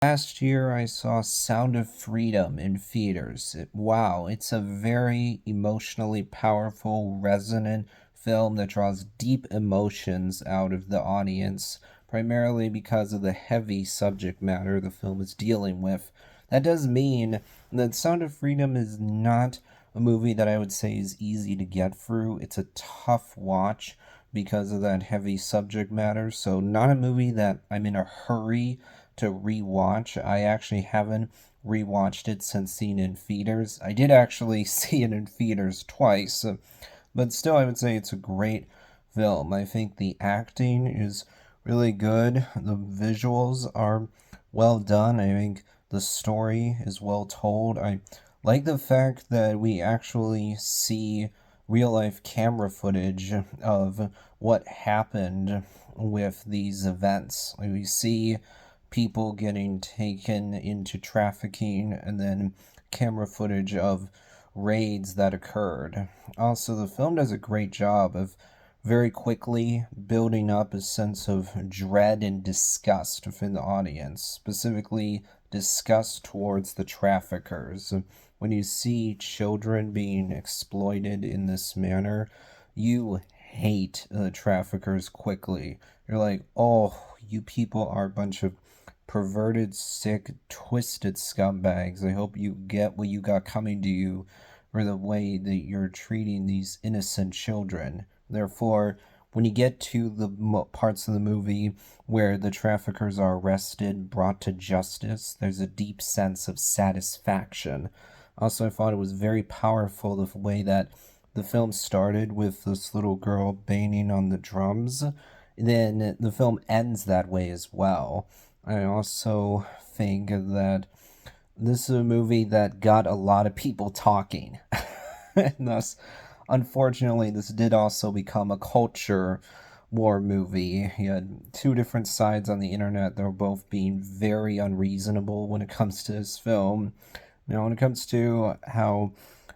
Last year, I saw Sound of Freedom in theaters. Wow, it's a very emotionally powerful, resonant film that draws deep emotions out of the audience, primarily because of the heavy subject matter the film is dealing with. That does mean that Sound of Freedom is not a movie that I would say is easy to get through. It's a tough watch because of that heavy subject matter, so not a movie that I'm in a hurry to rewatch. I actually haven't rewatched it since seeing it in theaters. I did actually see it in theaters twice, but still, I would say it's a great film. I think the acting is really good, the visuals are well done. I think the story is well told. I like the fact that we actually see real life camera footage of what happened with these events. Like we see people getting taken into trafficking and then camera footage of raids that occurred. Also, the film does a great job of very quickly building up a sense of dread and disgust within the audience, specifically disgust towards the traffickers. When you see children being exploited in this manner, you hate the traffickers quickly. You're like, oh, you people are a bunch of perverted, sick, twisted scumbags. I hope you get what you got coming to you for the way that you're treating these innocent children. Therefore, when you get to the parts of the movie where the traffickers are arrested, brought to justice, there's a deep sense of satisfaction. Also, I thought it was very powerful the way that the film started with this little girl banging on the drums. Then the film ends that way as well. I also think that this is a movie that got a lot of people talking. And thus, unfortunately, this did also become a culture war movie. You had two different sides on the internet that were both being very unreasonable when it comes to this film. Now, when it comes to how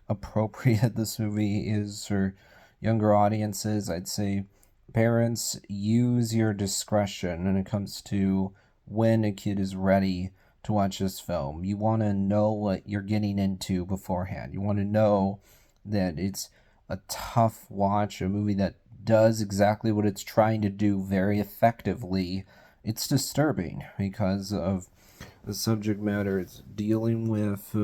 appropriate this movie is for younger audiences, I'd say parents use your discretion when it comes to when a kid is ready to watch this film. You want to know what you're getting into beforehand. You want to know that it's a tough watch, a movie that does exactly what it's trying to do very effectively. It's disturbing because of the subject matter it's dealing with,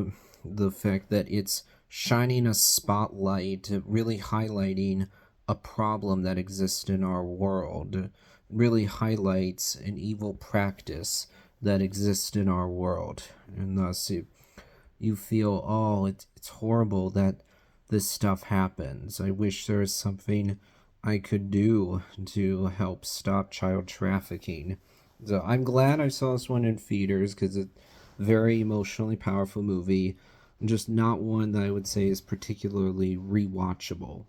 the fact that it's shining a spotlight, really highlighting a problem that exists in our world, really highlights an evil practice that exists in our world. And thus, you feel, oh, it's horrible that this stuff happens. I wish there was something I could do to help stop child trafficking. So I'm glad I saw this one in theaters because it's a very emotionally powerful movie, just not one that I would say is particularly rewatchable.